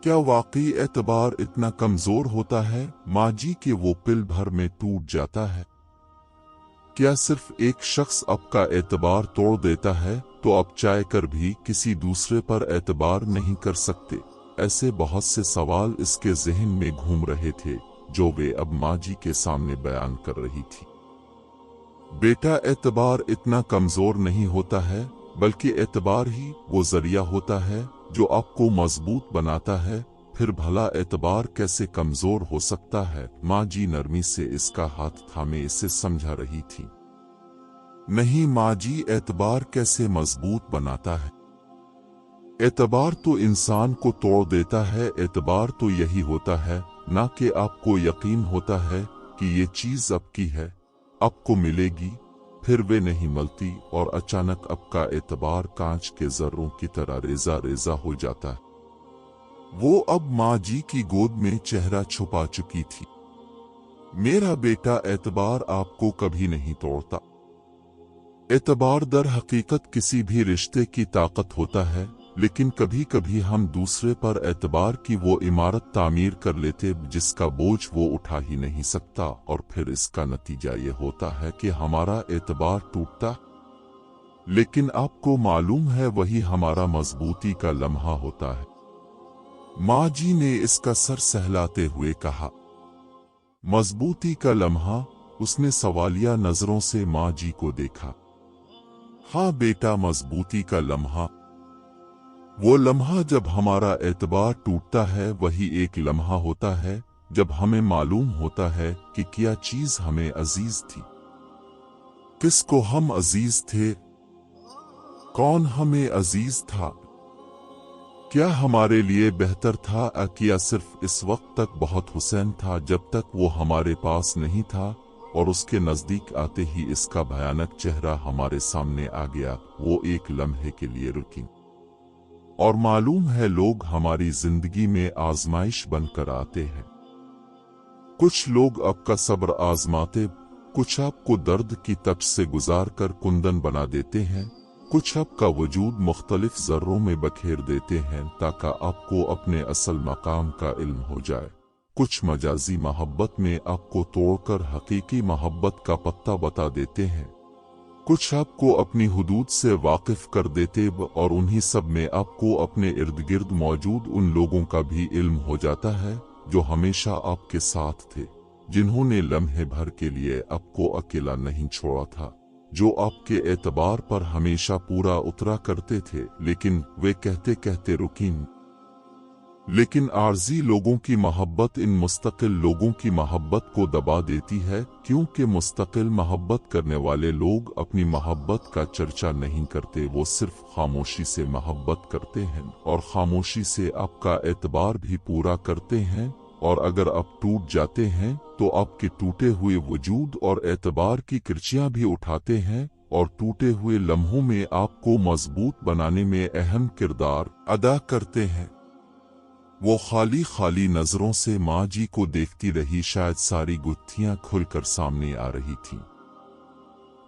क्या वाकई एतबार इतना कमजोर होता है माँ जी कि वो पल भर में टूट जाता है? क्या सिर्फ एक शख्स आपका एतबार तोड़ देता है तो आप चाह कर भी किसी दूसरे पर एतबार नहीं कर सकते? ऐसे बहुत से सवाल इसके जहन में घूम रहे थे जो वे अब माँ जी के सामने बयान कर रही थी। बेटा, एतबार इतना कमजोर नहीं होता है, बल्कि एतबार ही वो जरिया होता है जो आपको मजबूत बनाता है। फिर भला एतबार कैसे कमजोर हो सकता है? माँ जी नरमी से इसका हाथ थामे इसे समझा रही थी। नहीं माँ जी, एतबार कैसे मजबूत बनाता है? एतबार तो इंसान को तोड़ देता है। एतबार तो यही होता है ना कि आपको यकीन होता है कि ये चीज आपकी है, आपको मिलेगी, फिर वे नहीं मिलती और अचानक आपका एतबार कांच के जर्रों की तरह रेजा रेजा हो जाता है। वो अब माँ जी की गोद में चेहरा छुपा चुकी थी। मेरा बेटा, एतबार आपको कभी नहीं तोड़ता। एतबार दर हकीकत किसी भी रिश्ते की ताकत होता है, लेकिन कभी कभी हम दूसरे पर एतबार की वो इमारत तामीर कर लेते जिसका बोझ वो उठा ही नहीं सकता, और फिर इसका नतीजा ये होता है कि हमारा एतबार टूटता। लेकिन आपको मालूम है वही हमारा मजबूती का लम्हा होता है। माँ जी ने इसका सर सहलाते हुए कहा। मजबूती का लम्हा? उसने सवालिया नजरों से माँ जी को देखा। हाँ बेटा, मजबूती का लम्हा। वो लम्हा जब हमारा एतबार टूटता है, वही एक लम्हा होता है जब हमें मालूम होता है कि क्या चीज हमें अजीज थी, किसको हम अजीज थे, कौन हमें अजीज था, क्या हमारे लिए बेहतर था, क्या सिर्फ इस वक्त तक बहुत हुसैन था जब तक वो हमारे पास नहीं था, और उसके नजदीक आते ही इसका भयानक चेहरा हमारे सामने आ गया। वो एक लम्हे के लिए रुकी। और मालूम है, लोग हमारी जिंदगी में आजमाइश बनकर आते हैं। कुछ लोग आपका सब्र आजमाते, कुछ आपको दर्द की तप से गुजार कर कुंदन बना देते हैं, कुछ आपका वजूद मुख्तलिफ जर्रों में बखेर देते हैं ताकि आपको अपने असल मकाम का इल्म हो जाए। कुछ मजाजी मोहब्बत में आपको तोड़कर हकीकी मोहब्बत का पत्ता बता देते हैं, कुछ आपको अपनी हुदूद से वाकिफ कर देते, और उन्हीं सब में आपको अपने इर्द गिर्द मौजूद उन लोगों का भी इल्म हो जाता है जो हमेशा आपके साथ थे, जिन्होंने लम्हे भर के लिए आपको अकेला नहीं छोड़ा था, जो आपके एतबार पर हमेशा पूरा उतरा करते थे, लेकिन वे कहते कहते रुकीं। लेकिन आर्जी लोगों की मोहब्बत इन मुस्तकिल लोगों की मोहब्बत को दबा देती है, क्योंकि मुस्तकिल मोहब्बत करने वाले लोग अपनी मोहब्बत का चर्चा नहीं करते, वो सिर्फ खामोशी से मोहब्बत करते हैं और खामोशी से आपका एतबार भी पूरा करते हैं। और अगर आप टूट जाते हैं तो आपके टूटे हुए वजूद और एतबार की किरचियां भी उठाते हैं और टूटे हुए लम्हों में आपको मजबूत बनाने में अहम किरदार अदा करते हैं। वो खाली खाली नजरों से माँ जी को देखती रही, शायद सारी गुत्थियां खुलकर सामने आ रही थीं।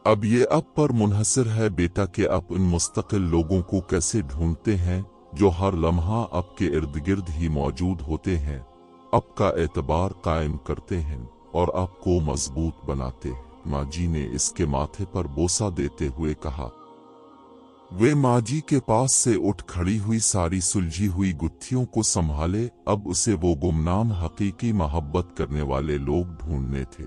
अब ये आप पर मुनहसर है बेटा कि आप उन मुस्तकिल लोगों को कैसे ढूंढते हैं जो हर लम्हा आपके इर्द गिर्द ही मौजूद होते हैं, आपका एतबार कायम करते हैं और आपको मजबूत बनाते हैं। माँ जी ने इसके माथे पर बोसा देते हुए कहा। वे माँ जी के पास से उठ खड़ी हुई, सारी सुलझी हुई गुत्थियों को संभाले। अब उसे वो गुमनाम हकीकी मोहब्बत करने वाले लोग ढूंढने थे।